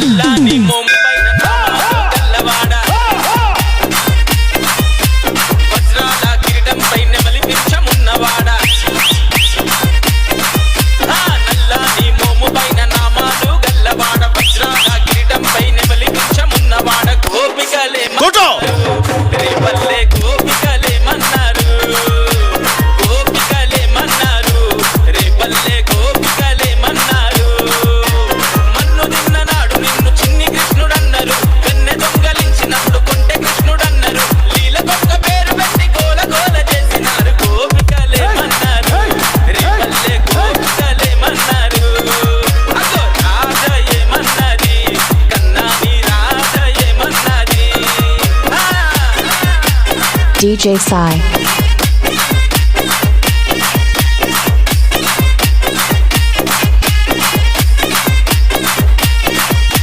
నల్లని మోముపైన నామాలు గల్లవాడ వజ్రాల కిరీటంపై నెమలి పింఛమున్నవాడ నల్లని మోముపైన నామాలు గల్లవాడ వజ్రాల కిరీటంపై నెమలి పింఛమున్నవాడ గోపికలే రేపల్లె గోపికలే మన్నారు గోపికలే మన్నారు రేపల్లె గోపికలే మన్నారు మన్ను తిన్ననాడు నిన్ను చిన్ని కృష్ణుడన్నారు వెన్నె దొంగలించినప్పుడు కొంటె కృష్ణుడన్నారు లీలకొక్క పేరు పెట్టి గోల గోల చేసినారు గోపికలే మన్నారు రేపల్లె గోపికలే మన్నారు అగో రాజయేమన్నది కన్నాని రాజయేమన్నది DJ Sai